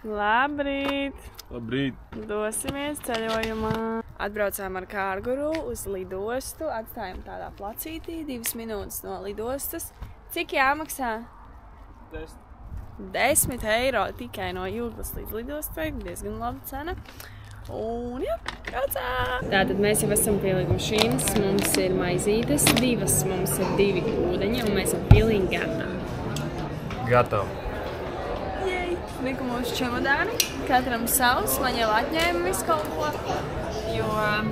Labrīt! Labrīt! Dosimies ceļojumā. Atbraucām ar Kārguru uz lidostu. Atstājām tādā placītī 2 minūtes no lidostas. Cik jāmaksā? 10 eiro tikai no Jūglas līdz lidostai. Diezgan laba cena. Un jā, braucām! Tātad mēs jau esam pie lidmašīnas. Mums ir maizītes 2, mums ir 2 ūdeņi un mēs esam pilnīgi gatavi. Gatavi. Liku mūsu čemodāni, katram savs, man jau atņēma visu kaut ko, jo,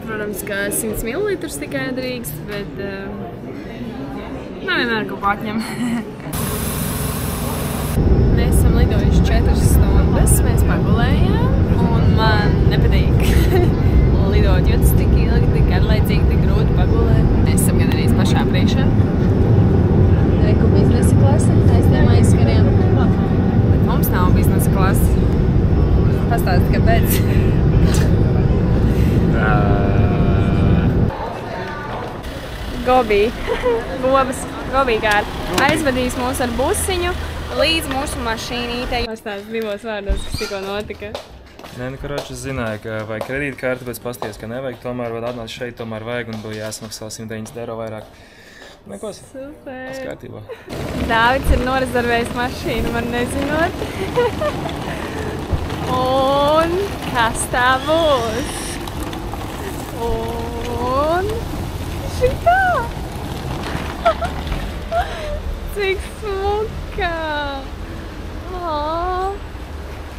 protams, ka 100 ml tikai drīkst, bet man vienmēr kaut ko atņem. Mēs esam lidojuši 4 stundas, mēs pagulējām, un man nepatīk lidot, jo tas tik ilgi, tik garlaicīgi, tik grūti pagulēt. Mēs esam gan arī pašā priekšā. Reku biznesa klase, aiztiem aizskariem. Mums nav biznesa klases. Pastāst, kāpēc? Gobī kārt aizvadīs mūs ar busiņu līdz mūsu mašīnītei. Pastāst 2 vārdos, kas tikko notika. Nē, karoči, es zināju, ka vajag kredītkarti, bet pasties, ka nevajag tomēr, vai atnāc šeit tomēr vajag un bija jāsmaksā 190 eiro vairāk. Nekos? Super! Tas kārtībā. Dāvids ir norezervējis mašīnu, man nezinot. Un kas tā būs? Un šitā! Cik smuka!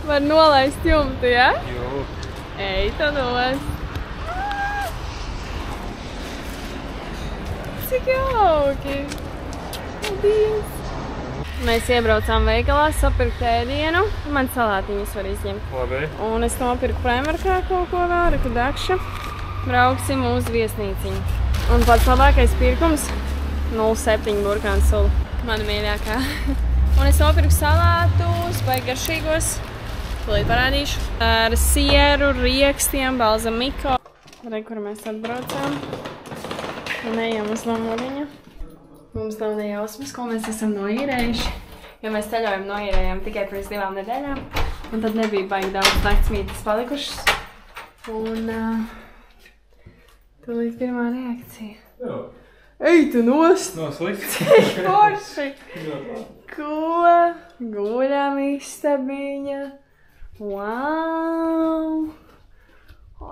Var nolaist jumtu, ja? Jū. Ej, tu nost! Cik jauki! Paldies! Mēs iebraucām veikalā, sapirkt ēdienu. Man salātiņas var izņemt. Labi. Un es nopirku Primarkā kaut ko vēl, reku dakša. Brauksim uz viesnīciņu. Un pats labākais pirkums 0,7 burkānu sula. Mana mīļākā. Un es nopirku salātu, baigi garšīgos. Tūlīt parādīšu. Ar sieru, riekstiem, balzamiko. Re, kur mēs atbraucām. Un ejam uz Lamuriņu. Mums nav nejausmas, ko mēs esam noīrējuši. Jo mēs ceļojam noīrējām tikai pirms 2 nedēļām. Un tad nebija baigi daudz naktsmītes palikušas. Un tūlīt pirmā reakcija. Jā. Ej, tu nost! Nav slikti. Cik forši! Ko? Guļam istabiņa. Wow!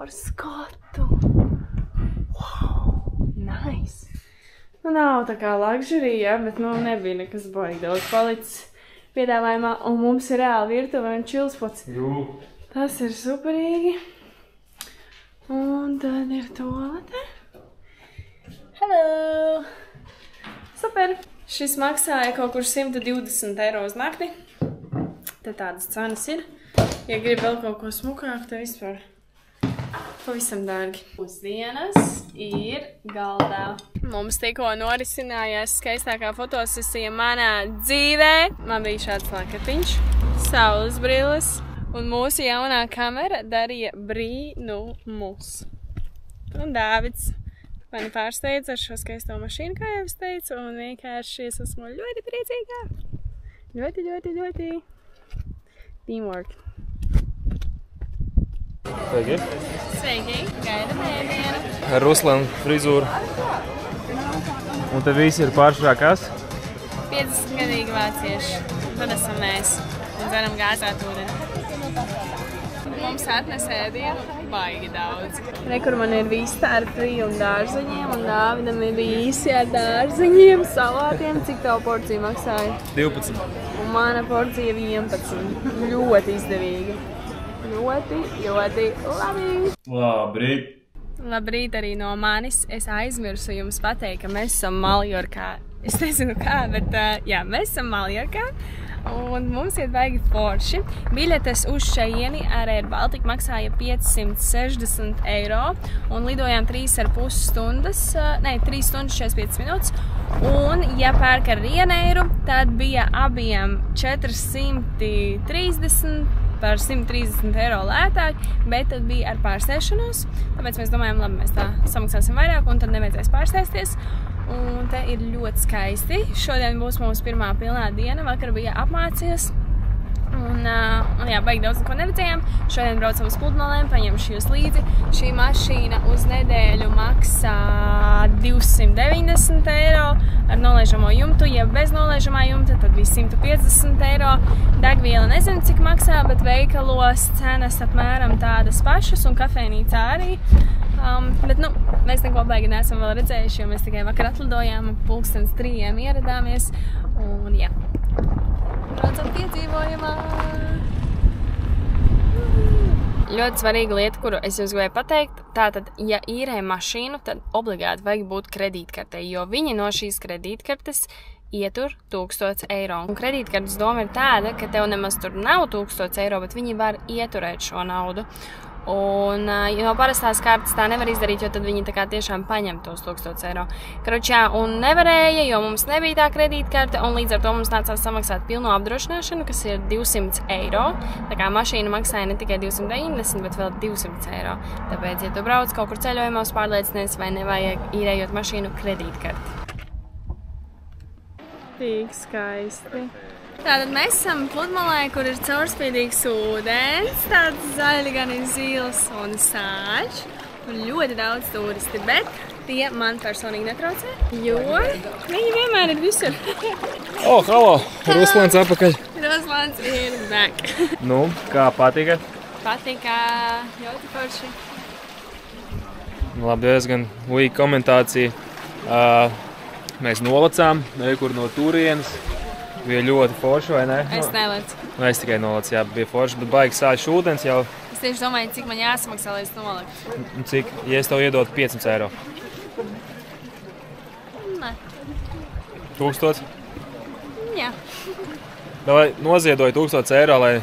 Ar skatu! Nice! Nu, nav tā kā luxury, bet nu nebija nekas baigi daudz palicis piedāvājumā. Un mums ir reāli virtuve un čilspots. Jū. Tas ir superīgi. Un tad ir tualete. Hello! Super! Šis maksāja kaut kur 120 eiro uz nakti. Te tādas cenas ir. Ja grib vēl kaut ko smukāku, tad vispār pavisam dārgi. Mūsdienas ir galdā. Mums tikko norisinājās skaistākā fotosesija manā dzīvē. Man bija šāds lakatiņš, saules brilles, un mūsu jaunā kamera darīja brīnumus. Un Dāvids mani pārsteidz ar šo skaisto mašīnu, kā jau es teicu, un vienkārši es esmu ļoti priecīgā. Ļoti. Teamwork. Sveiki. Sveiki, gaidam ēdienu. Ar Ruslanu frizūru. Un te visi ir pāršā kas? 50-gadīgi vācieši. Tad esam mēs. Un dzeram gāzēt ūdeni. Mums atnes ēdienu baigi daudz. Re, kur man ir vista ar friju un dārzeņiem, un Dāvidam ir visi ar dārzeņiem, salātiem. Cik tavu porciju maksāja? 12. Un mana porcija 11. Ļoti izdevīgi. Ļoti labi. Labrīt. Labrīt arī no manis. Es aizmirsu jums pateikt, ka mēs esam Maljorkā. Es nezinu kā, bet jā, mēs esam Maljorkā. Un mums ir baigi forši. Biļetes uz šeieni ar Air Baltica maksāja 560 eiro. Un lidojām 3,5 stundas, 3 stundas 45 minūtes. Un, ja pērk ar Ryanair, tad bija abiem 430 par 130 eiro lētāk, bet tad bija ar pārsēšanos. Tāpēc mēs domājam, labi, mēs tā samaksāsim vairāk un tad nevajadzēs pārsēsties. Un te ir ļoti skaisti. Šodien būs mūsu pirmā pilnā diena. Vakar bija apmācies. Un jā, baigi daudz neko neredzējām. Šodien braucam uz pludmalēm, paņemšu jūs līdzi. Šī mašīna uz nedēļu maksā 290 eiro ar nolaižamo jumtu. Ja bez nolaižamā jumta, tad bija 150 eiro. Degviela nezinu, cik maksā, bet veikalos cenas apmēram tādas pašas un kafejnīcā arī. Bet, mēs neko baigi neesam vēl redzējuši, jo mēs tikai vakar atlidojām, 2:30 ieradāmies. Un, jā. Braucam piedzīvojumā! Ļoti svarīga lieta, kuru es jums gribēju pateikt, tātad, ja īrē mašīnu, tad obligāti vajag būt kredītkartei, jo viņi no šīs kredītkartes ietur 1000 eiro. Un kredītkartes doma ir tāda, ka tev nemaz tur nav 1000 eiro, bet viņi var ieturēt šo naudu. Un no parastās kartes tā nevar izdarīt, jo tad viņi tā kā tiešām paņem tos 1000 eiro. Karoči, un nevarēja, jo mums nebija tā kredītkarte, un līdz ar to mums nācās samaksāt pilno apdrošināšanu, kas ir 200 eiro. Tā kā mašīna maksāja ne tikai 290, bet vēl 200 eiro. Tāpēc, ja tu brauc kaut kur ceļojumos, pārliecinies, vai nevajag īrējot mašīnu kredītkarti. Tik skaisti. Tātad mēs esam pludmalē, kur ir caurspīdīgs ūdens, tāds zaļi, gan ir zils un sāļš, un ļoti daudz turisti, bet tie man personīgi netraucē, jo viņi vienmēr ir visur. Halo! Ruslans apakaļ. Ruslans ir back. Nu, kā patika? Patika, ļoti forši. Labi, diezgan līga komentācija. Mēs novacām, kur no turienes. Bija ļoti forši, vai ne? Es nelecu. Es tikai nolacu, jā, bija forši, bet baigi sāļš ūdens jau. Es tieši domāju, cik man jāsamaksā, lai es nolektu. Cik? Ja es tev iedotu 500 eiro? Nē. 1000? Jā. Vai noziedoju 1000 eiro, lai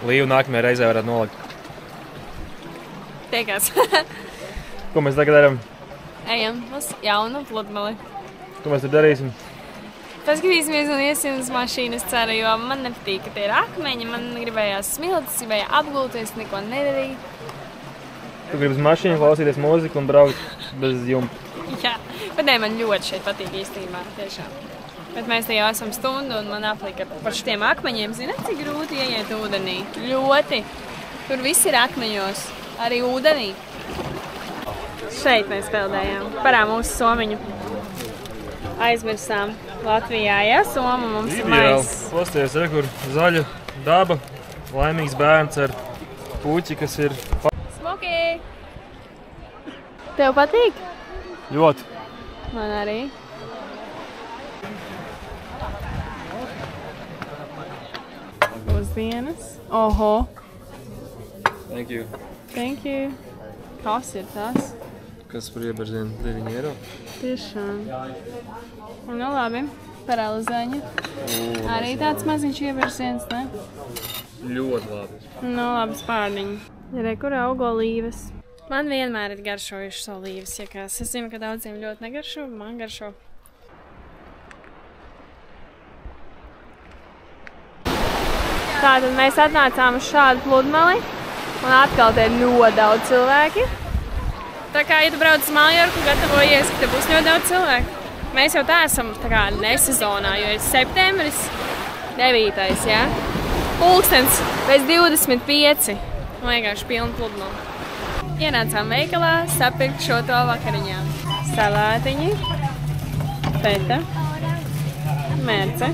Līvu nākamajā reizē varētu nolikt? Tiekās. Ko mēs tagad darām? Ejam uz jaunu pludmali. Ko mēs tur darīsim? Paskatīsimies un iesim uz mašīnu, es ceru, jo man nepatīk, ka tie ir akmeņi, man gribējās smiltis, gribēja apgulties, neko nedarīt. Tu gribi uz mašīnu, klausīties mūziku un braukt bez jumta? Jā, bet ne, man ļoti šeit patīk īstenībā, tiešām. Bet mēs te jau esam stundu un man aplika par šitiem akmeņiem, zināt, cik grūti ieiet ūdenī? Ļoti. Tur viss ir akmeņos, arī ūdenī. Šeit mēs peldējām, parā mūsu somiņu. Aizmirsām Latvijā, ja? Soma mums ir mais. Pasties, kur zaļa daba, laimīgs bērns ar puķi, kas ir... Smoky! Tev patīk? Ļoti. Man arī. Pusdienas. Oho! Thank you. Thank you. Kas ir tas? Kas par ieberzienu 9 eiro? Tiešām. Nu labi, par alizaņu. Arī tāds maziņš ieberziens, ne? Ļoti labi. Nu labi, spārniņi. Ir kur augo līves. Man vienmēr ir garšojušas olīves, ja kas. Es zinu, ka daudziem ļoti negaršo, man garšo. Tātad mēs atnācām uz šādu pludmali, un atkal te ir ļoti daudz cilvēki. Tā kā, ja tu brauc uz Maljorku, gatavojies, ka te būs ļoti daudz cilvēku. Mēs jau tā esam tā kā nesezonā, jo ir septembris 9. jā? Pulkstens pēc 25. Vienkārši pilna pludmala. Ienācām veikalā, sapirkt šo to vakariņām. Salātiņi, feta, mērce,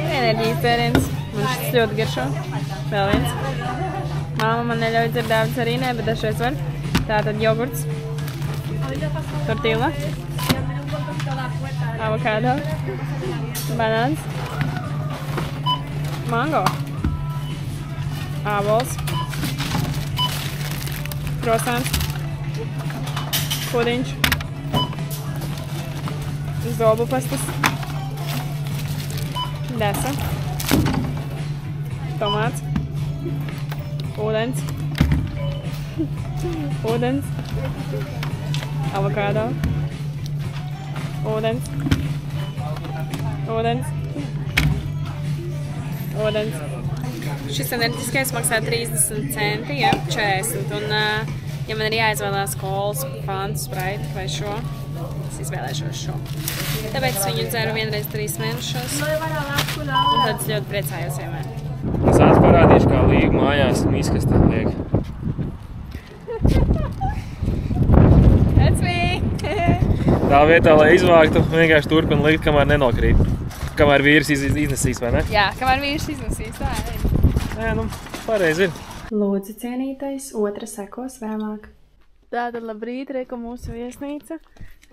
enerģijas dzēriens. Man šis ļoti garšo. Vēl viens. Māma man neļauj dzert daudz arī ne, bet dažreiz var. Tātad jogurts, tortilla, avokado, banāns, mango, ābols, krosāns, pudiņš, zobu pastas, desa, tomāts, ūdens, ūdens, avokado, ūdens, ūdens, ūdens. Šis enerģiskais maksā 30 centi, ja, 40. Un, ja man ir jāizvēlās kolas, fantu, spraitu vai šo, es izvēlēšos šo. Tāpēc es viņu dzeru vienreiz 3 mēnešos. Un tad es ļoti priecājos vienmēr. Es parādīšu, kā Līga mājās miskastē liek. That's me! Tā vietā, lai izvāktu, vienkārši turpina likt, kamēr nenokrīt. Kamēr vīrs iznesīs, vai ne? Jā, kamēr vīrs iznesīs, tā ir. Nē, nu, pareizi ir. Lūdzu, cienītais, otra sekos vēlāk. Tātad labrīt, reku mūsu viesnīca,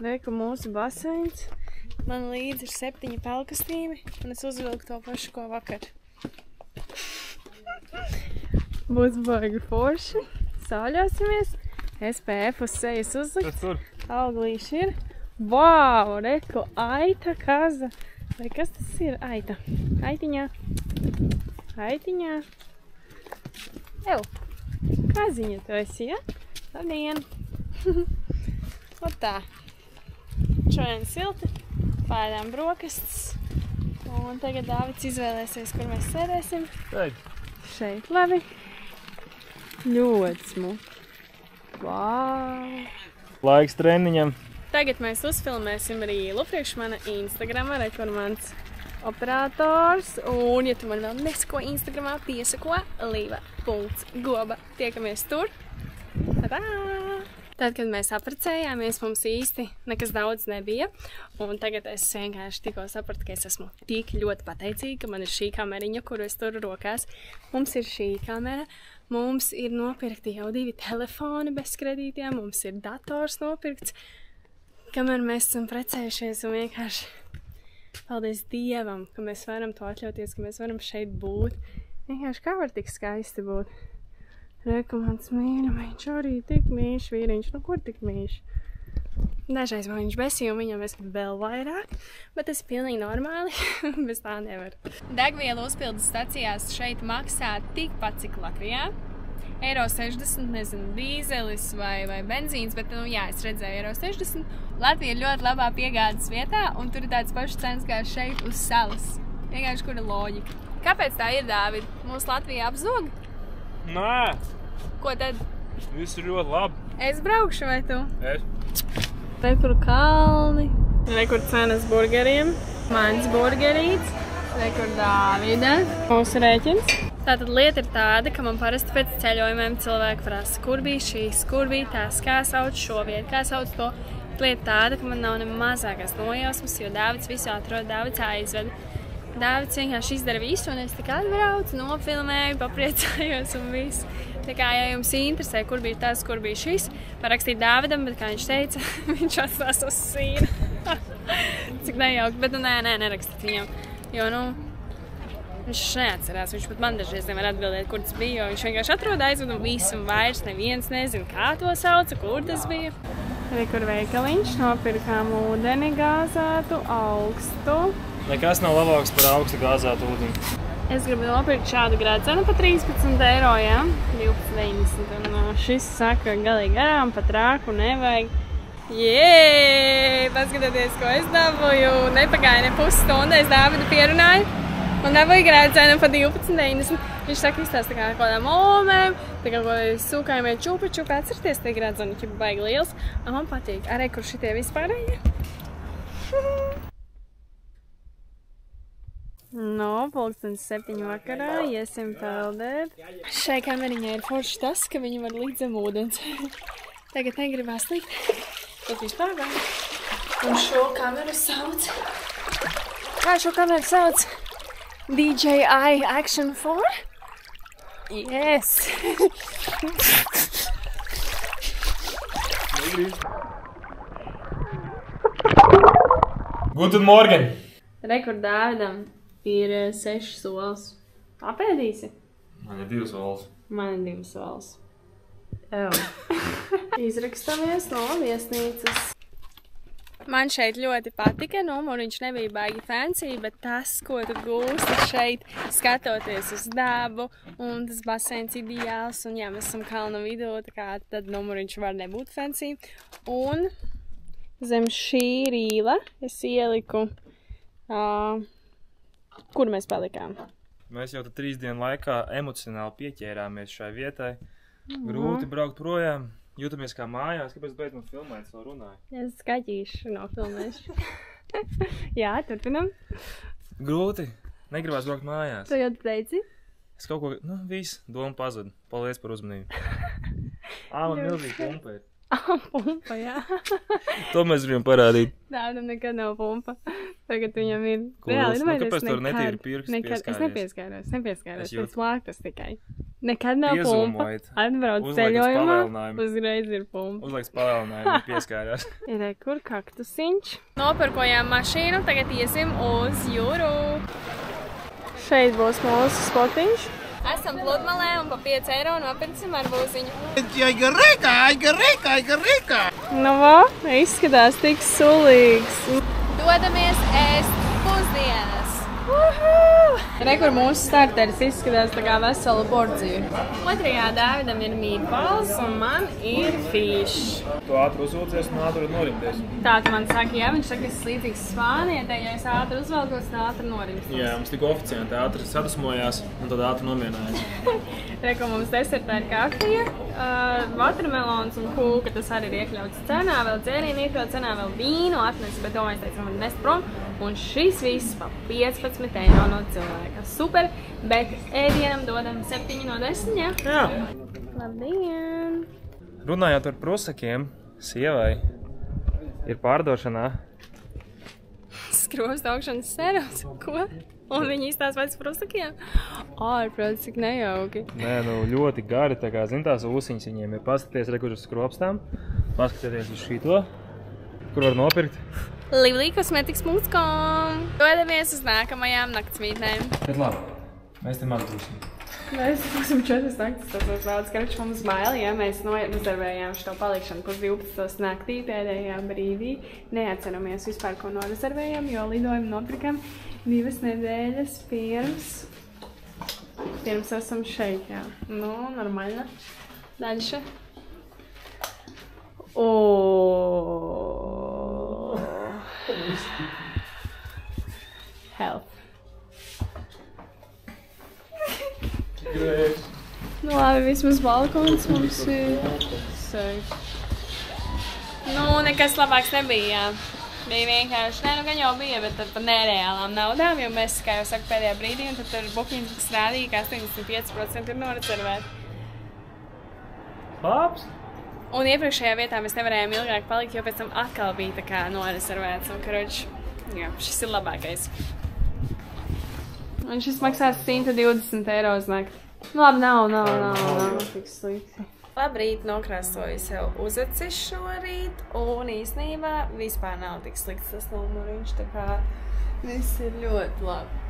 reku mūsu baseins. Man līdzi ir 7 pelkastīmi, un es uzvilku to pašu, ko vakar. Būs baigi forši, sāļosimies, SPF uz sejas uzlikt, auglīši ir. Vau, reku, aita kaza. Vai kas tas ir? Aita. Aitiņā. Aitiņā. Ew, kaziņa tu esi, ja? Labdien! Ot tā. Šodien silti, pēdām brokastis. Un tagad Dāvids izvēlēsies, kur mēs sēdēsim. Šeit, labi. Ļoti smuki. Vau! Laiks treniņam. Tagad mēs uzfilmēsim rīlu priekš mana Instagrama, kur mans operators. Un, ja tu man vēl nesako Instagramā, piesako liva.goba. Tiekamies tur. Tadā! Tad, kad mēs apprecējāmies, mums īsti nekas daudz nebija. Un tagad es vienkārši tikko sapratu, ka es esmu tik ļoti pateicīga, ka man ir šī kameriņa, kuru es turu rokās. Mums ir šī kamera, mums ir nopirkti jau 2 telefoni bez kredītiem, mums ir dators nopirkts. Kamēr mēs esam precējušies un vienkārši paldies Dievam, ka mēs varam to atļauties, ka mēs varam šeit būt. Vienkārši kā var tik skaisti būt? Reku, mans mīļumiņš arī tik mīļš vīriņš. Nu, kur tik mīļš? Dažreiz man viņš besīja un viņam es vēl vairāk, bet tas ir pilnīgi normāli, bez tā nevar. Degvielu uzpildes stacijās šeit maksā tikpat, cik Latvijā. Eiro 60, nezinu, dīzelis vai benzīns, bet, nu jā, es redzēju Eiro 60. Latvija ir ļoti labā piegādes vietā, un tur ir tāds pašs cenas kā šeit uz salas. Vienkārši, kur ir loģika. Kāpēc tā ir, Dāvid? Mūsu Latvija apzog? Nē! Ko tad? Viss ir ļoti labi. Es braukšu, vai tu? Es. Re, kur kalni. Re, kur cenas burgeriem. Mans burgerīts. Re, kur Dāvida. Mūsu rēķins. Tātad lieta ir tāda, ka man parasti pēc ceļojumiem cilvēki prasa, kur bija šīs, kur bija tās, kā sauc šo vietu, kā sauc to. Lieta tāda, ka man nav ne mazākās nojausmas, jo Dāvids visu atrod, Dāvids aizved. Dāvids vienkārši izdara visu, un es tikai atbraucu, nofilmēju, papriecājos un visu. Tā kā, ja jums interesē, kur bija tas, kur bija šis, parakstīt Dāvidam, bet kā viņš teica, viņš atstās uz sīna. Cik nejauki, bet nu nē, nerakstīt viņam, jo, nu, viņš neatcerās, viņš pat man dažreiz nevar atbildēt, kur tas bija, jo viņš vienkārši atrod aizved un visu, un vairs neviens nezina, kā to sauca, kur tas bija. Arī kur veikaliņš, nopirkām ūdeni gāzētu, augstu. Nekas nav labāks par augstu gāzētu ūdeni. Es gribu nopirkt šādu gradzenu pa 13 eiro, jā, 12,90. Un šis saka galīgi garām, pat rāku nevajag. Jēj! Paskatieties, ko es dabūju. Nepagāja ne pusstunda, es Dāvidu pierunāju. Un dabūju gradzenu pa 12,90. Viņš saka, izstāsta tā kā kādām olmēm, tā kā kādiem sūkājumiem čupa. Atcerieties, tie gradzeni, ķipa baigi liels. Man patīk. Arī, kur šitie vispārējie. No, 7:00 vakarā, iesim peldēt. Šai kameriņai ir forši tas, ka viņi var likt zem ūdens. Tagad negribās likt, bet vispār vēl. Un šo kameru sauc... Kā šo kameru sauc? DJI Action 4? Yes! Guten Morgen! Rekord Dāvidam ir 6 solis. Apēdīsi? Man ir 2 solis. Man ir 2 solis. Izrakstamies no viesnīcas. Man šeit ļoti patika, numuriņš nebija baigi fancy, bet tas, ko tu gūsti šeit, skatoties uz dabu, un tas baseins ideāls, un jā, mēs esam kalna vidū, tā kā tad numuriņš var nebūt fancy. Un zem šī rīla es ieliku, kur mēs palikām? Mēs jau 3 dienu laikā emocionāli pieķērāmies šai vietai. Grūti braukt projām. Jūtamies kā mājās, kāpēc beidzam filmēt, savu runāju? Es skatīšu no filmēšu. Jā, turpinam. Grūti. Negribās braukt mājās. Tu jau teici? Es kaut ko, viss, doma pazuda. Paldies par uzmanību. Man milzīgi pumpa ir. Pumpa, jā. To mēs gribam parādīt. Tādam nekad nav pumpa. Tagad viņam ir. Kāpēc tur netīri pirksti pieskāries? Es nepieskāros. Pēc lāktas tikai. Nekad nav pumpa. Atbrauc ceļojumā, uzreiz ir pumpa. Uzlaiks palielinājumu, pieskārās. Ir kur kaktusiņš. Nopirkojām mašīnu, tagad iesim uz jūru. Šeit būs mūsu spotiņš. Esam pludmalē un pa 5 eiro nopirksim arbūziņu. Nu vo, izskatās tik sulīgs. Dodamies ēst pusdienas. Re, kur mūsu starteris izskatās tā kā vesela porcija. Otrajā Dāvidam ir meatballs un man ir fish. Tu ātri uzvilcies un ātri norimties. Tā tu man saka, jā, viņš saka, es slīdzīgs Spānietē, ja es ātri uzvelkos, tā ātri norimstos. Jā, mums tik oficianti ātri sadusmojās un tad ātri nomierinājās. Re, ko mums desertā ir kafija, watermelons un kūka, tas arī ir iekļauts cenā, vēl dzērienu iekļauts cenā, vēl vīnu atnes, bet to mēs teicam, man nest prom. Un šis viss pa 15 eiro no cilvēka. Super, bet ēdienam dodam 7 no 10, jā? Jā. Labdien! Runājot ar prusakiem, sievai ir pārdošanā. Skrostu augšanas serums, ko? Un viņi izstās vairs prusakiem? Ārprāt, cik nejauki. Nē, ļoti gari, tā kā, zin, tās ūsiņas viņiem ir. Paskaties, kur uz skropstām, paskatieties uz šito, kur var nopirkt. Livlykosmetics.com. Dodamies uz nākamajām naktsmītnēm. Bet labi, mēs te maz būsim. Mēs būsim 4 naktis, tas mums vēlas, karš mums baili, ja mēs rezervējām šo palikšanu pus 12 naktī pēdējā brīdī. Neatceramies vispār, ko norezervējām, jo lidojumu nopirkam 2 nedēļas pirms esam šeit, jā. Nu, normalna. Daļša. Health. Nu labi, vismaz balkons mums ir safe. Nu, nekas labāks nebija, jā. Bija vienkārši, gan jau bija, bet tad par nereālām naudām, jo mēs, kā jau saku, pēdējā brīdī, un tad tur Booking rādīja, ka 85% ir norezervēti. Labs! Un iepriekšējā vietā mēs nevarējām ilgāk palikt, jo pēc tam atkal bija tā kā norezervēts. Un, karoči, jā, šis ir labākais. Un šis maksās 120 eiro uz nakti. Labi, nav tik slikti. Labrīt, nokrāsoju sev uzacis šorīt, un īstenībā vispār nav tik slikts tas numuriņš, tā kā viss ir ļoti labi.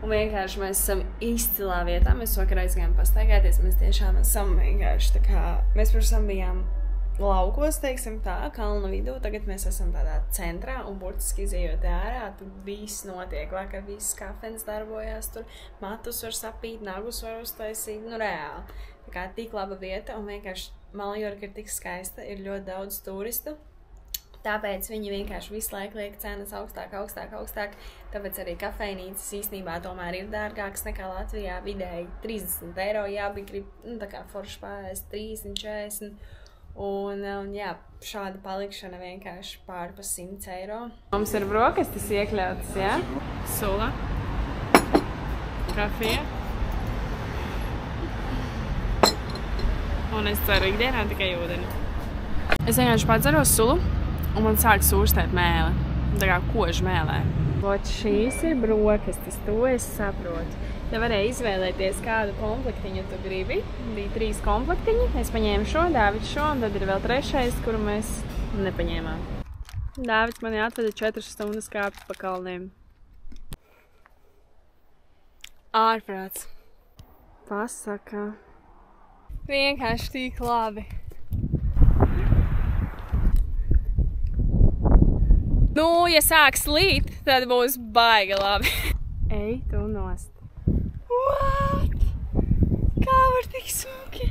Un vienkārši mēs esam izcilā vietā, mēs vakar aizgājām pastaigāties, mēs tiešām esam vienkārši tā kā, mēs pirms tam bijām laukos, teiksim tā, kalnu vidū, tagad mēs esam tādā centrā un burtiski izejot ārā, tur viss notiek, vakar viss kafens darbojās, tur matus var sapīt, nagus var uztaisīt, nu reāli. Tā kā tik laba vieta un vienkārši Maljorka ir tik skaista, ir ļoti daudz turistu. Tāpēc viņi vienkārši visu laiku liek cenas augstāk, tāpēc arī kafejnīcas īstenībā tomēr ir dārgākas nekā Latvijā, vidēji 30 eiro, jābija grib, tā kā forši pārēst 30-40, un jā, šāda palikšana vienkārši pāri pa 100 eiro. Mums ir brokastis iekļautas, jā? Sula, kafija, un es ceru ikdienā tikai ūdeni. Es vienkārši padzeros sulu. Un man sāk sūrstēt mēle, tā kā koža mēlē. Ot, šīs ir brokastis, to es saprotu. Te varēja izvēlēties, kādu komplektiņu tu gribi. Bija 3 komplektiņi, es paņēmu šo, Dāvids šo, un tad ir vēl 3, kuru mēs nepaņēmām. Dāvids mani atveda 4 stundas kāpt pa kalniem. Ārprāts. Pasaka. Vienkārši tik labi. Nu, ja sāks līt, tad būs baigi labi. Ej, tu nost. What? Kā var tik smuki?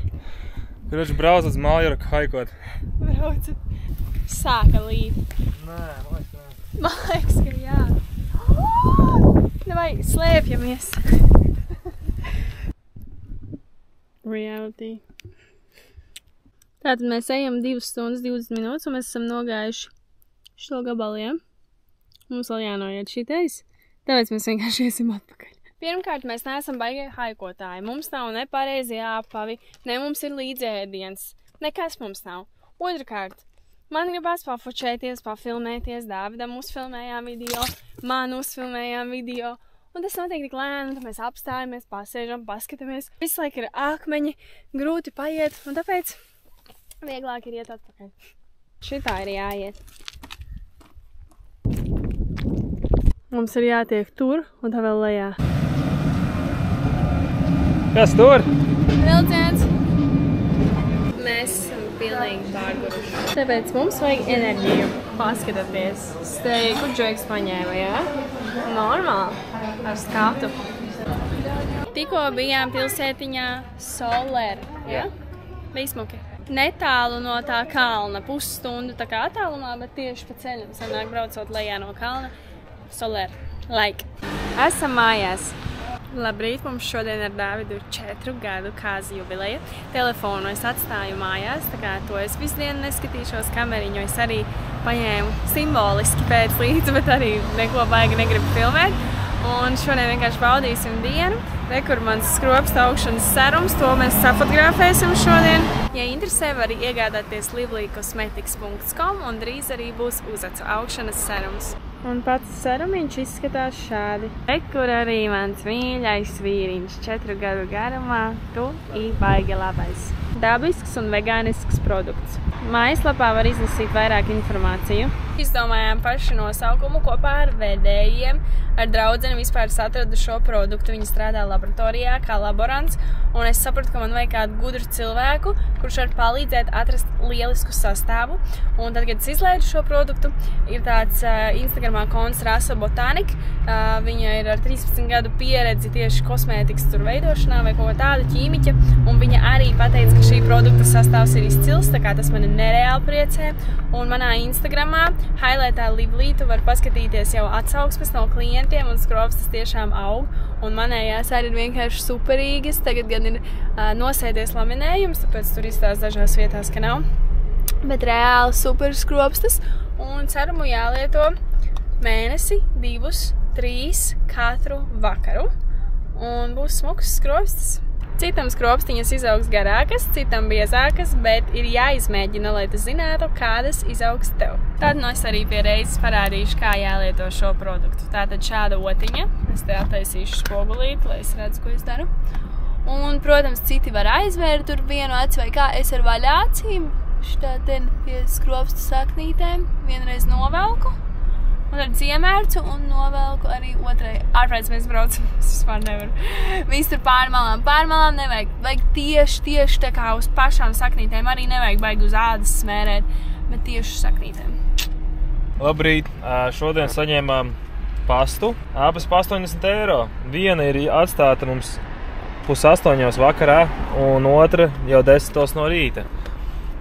Kurš brauc uz Maljorku haikot? Braucat. Sāka līt. Nē, man liekas, nē. Man liekas, ka jā. Davai, slēpjamies. Reality. Tātad mēs ejam 2 stundas 20 minūtes, un mēs esam nogājuši šo gabalu, ja? Mums vēl jānoiet šitais, tāpēc mēs vienkārši iesim atpakaļ. Pirmkārt, mēs neesam baigie haikotāji. Mums nav ne pareizie apavi, ne mums ir līdzēdiens. Nekas mums nav. Otrkārt, man gribās pafočēties, pafilmēties, Dāvidam uzfilmējām video, man uzfilmējām video. Un tas notiek tik lēni, tad mēs apstājamies, pasēžam, paskatāmies. Visu laiku ir akmeņi, grūti paiet, un tāpēc vieglāk ir iet atpakaļ. Šitā ir jāiet. Mums ir jātiek tur, un tā vēl lejā. Kas tur? Vilciens! Mēs esam pilnīgi pārguruši. Tāpēc mums vajag enerģiju. Paskatieties. Steiku džeks paņēma, jā? Normāli. Ar skatu. Tikko bijām pilsētiņā Soler, jā? Bija smuki. Netālu no tā kalna, pusstundu tā kā attālumā, bet tieši pa ceļam sanāk braucot lejā no kalna. Soler. Like. Esam mājās. Labrīt, mums šodien ar Dāvidu ir 4 gadu kāzu jubileja. Telefonu es atstāju mājās, tā kā to es visu dienu neskatīšos kameriņu. Es arī paņēmu simboliski pēc līdzi, bet arī neko baigi negribu filmēt. Un šodien vienkārši baudīsim dienu. Re, kur mans skropsta augšanas serums, to mēs safotografēsim šodien. Ja interesē, var iegādāties livelycosmetics.com un drīz arī būs uzacu augšanas serums. Un pats serumiņš izskatās šādi. Re, kur arī mans mīļais vīriņš 4 gadu garumā, tu ir baigi labais. Dabisks un vegānisks produkts. Mājaslapā var izlasīt vairāk informāciju. Izdomājām paši nosaukumu kopā ar vedējiem. Ar draudzeni vispār atradu šo produktu. Viņa strādā laboratorijā kā laborants. Un es sapratu, ka man vajag kādu gudru cilvēku, kurš var palīdzēt atrast lielisku sastāvu. Un tad, kad es izlaidu šo produktu, ir tāds Instagramā konts Rasa Botanika. Viņa ir ar 13 gadu pieredzi tieši kosmētikas veidošanā vai kaut tāda ķīmiķa. Un viņa arī pateica, ka šī produkta sastāvs ir izcils, tā kā tas mani nereāli priecē. Un manā Instagramā highlightā Livelytu var paskatīties jau atsauksmes no klientiem, un skropstas tiešām aug. Un manējās arī ir vienkārši superīgas. Tagad gan ir nosēdies laminējums, tāpēc tur izstās dažās vietās, ka nav. Bet reāli super skropstas. Un serumu jālieto mēnesi, 2, 3 katru vakaru. Un būs smukas skropstas. Citam skropstiņas izaugs garākas, citam biezākas, bet ir jāizmēģina, lai tu zinātu, kādas izaugs tev. Tad es arī pie reizes parādīšu, kā jālieto šo produktu. Tātad šāda otiņa. Es te attaisīšu spogulīti, lai es redzu, ko es daru. Un, protams, citi var aizvērt tur vienu aci vai kā. Es ar vaļā acīm šitā ten pie skropstu saknītēm vienreiz novelku. Un ar dziemērcu un novelku arī otrai. Ārprāts mēs braucam, es vispār nevaru. Viss tur pārmalām. Pārmalām nevajag. Vajag tieši tā kā uz pašām saknītēm. Arī nevajag baigi uz ādas smērēt, bet tieši saknītēm. Labrīt! Šodien saņēmām pastu. Abas pa 80 eiro. Viena ir atstāta mums 7:30 vakarā un otra jau 10 no rīta.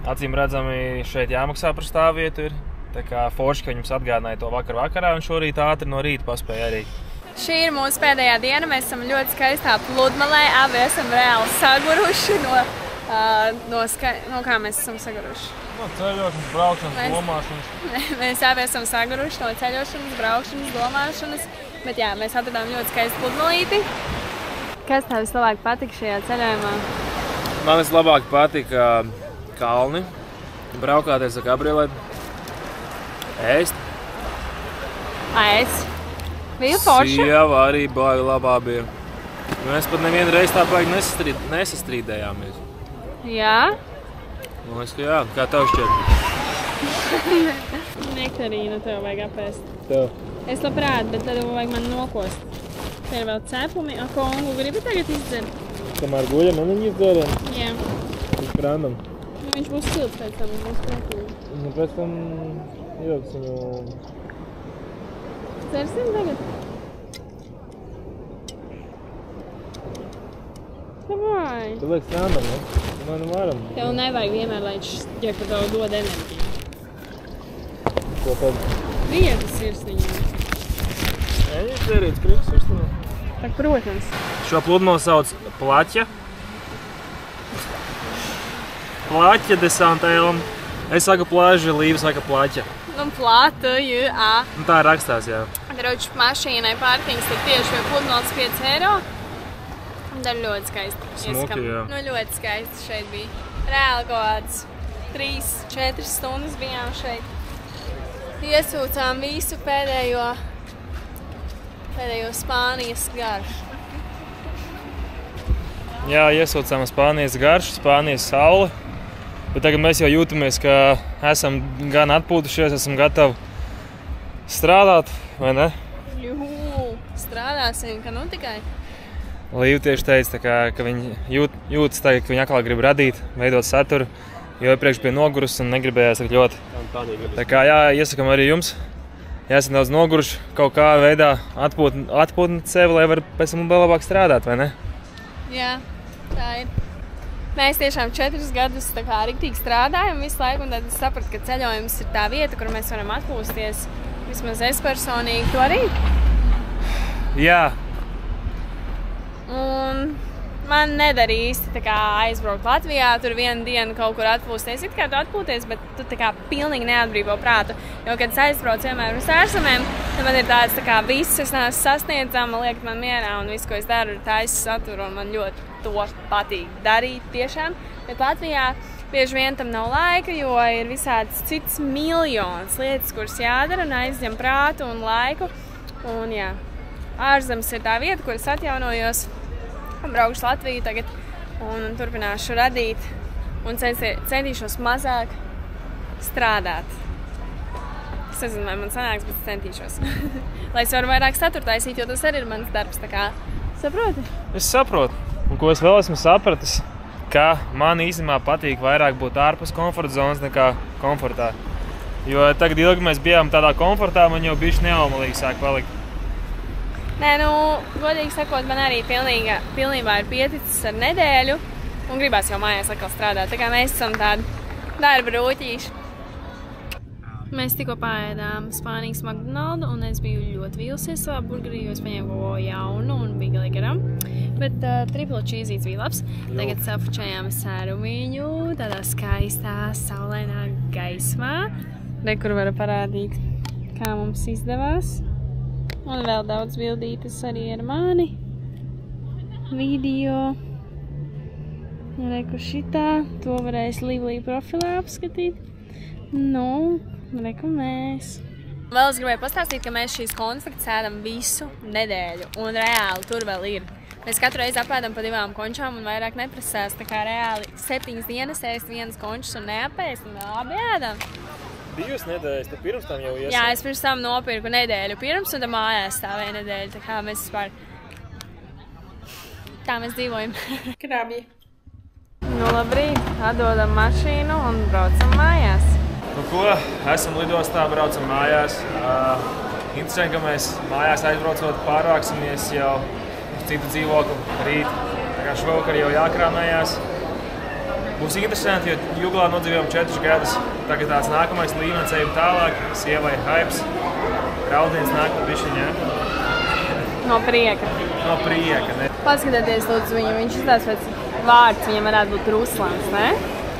Acīm redzami šeit jāmaksā par stāvvietu ir. Tā kā forši, ka jums atgādināja to vakarā un šorīt ātri no rīta paspēja arī. Šī ir mūsu pēdējā diena. Mēs esam ļoti skaistā pludmalē. Abi esam reāli saguruši no kā mēs esam saguruši? No ceļošanas, braukšanas, domāšanas. Mēs abi esam saguruši no ceļošanas, braukšanas, domāšanas. Bet jā, mēs atradām ļoti skaistu pludmalīti. Kas tev vislabāk patika šajā ceļojumā? Man vislabāk patika kalni, braukāties ar kabrioletu. Ēst. Ēst. Bija forša? Sieva arī baigi labā bija. Mēs pat nevienu reizi tā baigi nesastrīdējāmies. Jā? Man liekas, ka jā. Kā tev šķiet? Nektarīnu tev vajag apēst. Tev? Es labprāt, bet tad vajag man nokost. Te ir vēl cepumi. A kongu gribi tagad izdzert? Kamēr guļam, man viņi izdzēriem? Jā. Viņš prāndam. Viņš būs silts pēc tam, būs prātīgi. Nu, pēc tam iedodas viņu... Cersim tagad? Davai! Tu liek strāndam, ne? Man varam. Tev nevajag vienmēr, lai ģepa tev dod enerģiju. Ko tad? Vietas sirsniņā. Nē, dzērīts prieks sirsniņā. Tak, protams. Šo pludmali sauc Plaķa. Plaķa de Santēlam. Es saku plaža, Līva saka plaķa. Nu, plāta, jā. Nu, tā rakstās, jā. Droši mašīnai pārtiņas tad tieši pie pludmales 5 eiro. Un tad ļoti skaisti. Smuki, jā. Nu, ļoti skaisti šeit bija. Reāli kaut kāds 3-4 stundas bijām šeit. Iesūcām visu pēdējo Spānijas garšu. Jā, iesūcām Spānijas garšu, Spānijas sauli. Bet tagad mēs jau jūtamies, ka esam gan atpūtušies, esam gatavi strādāt, vai ne? Jū, strādāsim, ka nu tikai. Līva tieši teica, ka viņi jūtas tagad, ka viņi atkal grib radīt, veidot saturu, jo iepriekš bija nogurusi un negribējās tik ļoti. Tā kā jā, iesakam arī jums, ja esat daudz noguruši, kaut kā veidā atpūtnāt sevi, lai var pēc tam vēl labāk strādāt, vai ne? Jā, tā ir. Mēs tiešām 4 gadus tā kā riktīgi strādājam visu laiku, un tad es sapratu, ka ceļojums ir tā vieta, kur mēs varam atpūsties. Vismaz es personīgi to arī. Jā. Un man nedarīja īsti tā kā aizbraukt Latvijā, tur vienu dienu kaut kur atpūsties. It kā tu atpūties, bet tu tā kā pilnīgi neatbrīvo prātu. Jo, kad es aizbraucu vienmēr uz ārzemēm, tad man ir tāds tā kā viss, es neesmu sasniedzama, liekat man mierā, un viss, ko es daru, ir taisa satura, un man ļoti to patīk darīt tiešām. Bet Latvijā bieži vien tam nav laika, jo ir visādas citas miljonas lietas, kuras jādara un aizņem prātu un laiku. Un jā, ārzemes ir tā vieta, kur es atjaunojos. Braukšu Latviju tagad un turpināšu radīt un centīšos mazāk strādāt. Es nezinu, vai man sanāks, bet centīšos. Lai es varu vairāk saturu taisīt, jo tas arī ir mans darbs, tā kā saproti? Es saprotu. Un ko es vēl esmu sapratis, ka man īstenībā patīk vairāk būt ārpus komforta zonas nekā komfortā. Jo tagad ilgi mēs bijām tādā komfortā, man jau bišķi neaumalīgi sāk palikt. Nē, nu, godīgi sakot, man arī pilnībā ir pieticis ar nedēļu un gribās jau mājās atkal strādāt. Tā kā mēs esam tādi darba rūķīši. Mēs tikko paēdām Spānijas McDonaldu un es biju ļoti vīlusies savā burgerī, jo es paņēmu ko jaunu un bija galīgi garam. Bet triple cheezīts bija labs. Tagad safučējām sērumiņu tādā skaistā, saulainā gaismā. Re, kur varu parādīt, kā mums izdevās. Un vēl daudz bildītas arī ar mani. Video. Re, kur šitā. To varēs Livlī profilā apskatīt. Nu, re, kur mēs. Vēl es gribēju pastāstīt, ka mēs šīs konfektes ēdam visu nedēļu. Un reāli tur vēl ir. Mēs katru reizi apēdam pa 2 končām un vairāk neprasās. Tā kā reāli 7 dienas ēst 1 končus un neapēst un vēl abi ēdam. 2 nedēļas, tad pirms tam jau iesaka? Jā, es pirms tam nopirku nedēļu pirms un tad mājās stāvēja nedēļu. Tā kā mēs vispār... Tā mēs dzīvojam. Krabji. Nu labrīt, atdodam mašīnu un braucam mājās. Nu ko, esam lidostā, braucam mājās. Interesanti, ka mēs mājās aizbraucot pārvāksimies jau citu dzīvokli rīt. Tā kā šovakar jau jākrāmējās. Būs interesanti, jo Juglā nodzīvojam 4 gadus. Tagad tāds nākamais līmenis ejam tālāk. Sievai hypes. Raudiens nāk pa bišķiņā. No prieka. No prieka, ne? Paskatieties lūdzu viņu, viņš iztās pēc vārds, viņam varētu būt Ruslans, ne?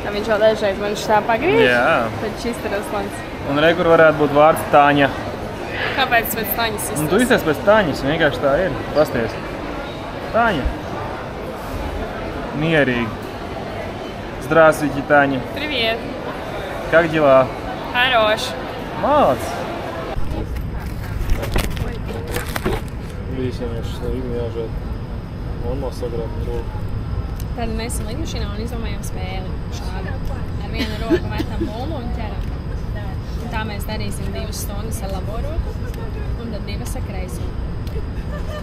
Tā viņš vēl dažreiz man šitā pagrīž. Jā. Pēc šis ir Ruslans. Un re, kur varētu būt vārds Tāņa. Kāpēc pēc Taņas iztās? Un tu iztās pēc Tāņas, vienkārši tā ir. Pasties. Таня. Мierīgi. Здравствуйте, Таня. Привет. Как дела? Хорош. Молодцы. Видите, я сейчас jāžēl. Он mums sagrāb to. Tad mēs esam lidmašīnā un izdomājām spēli šādu. Ar vienu roku metam bumbu un ķeram. Un tā mēs darīsim 2 stundas ar labo roku un tad 2 ar kreiso.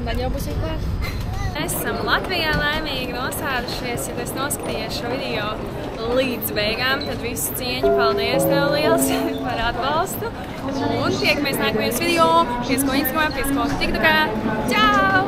Un tad jau būs klāt. Mēs esam Latvijā laimīgi nosēdušies. Ja tu esi noskatījies šo video līdz beigām, tad visu cieņu. Paldies tev liels par atbalstu. Un tiekamies nākamajos video. Piesko Instagramā, piesko TikTokā. Čau!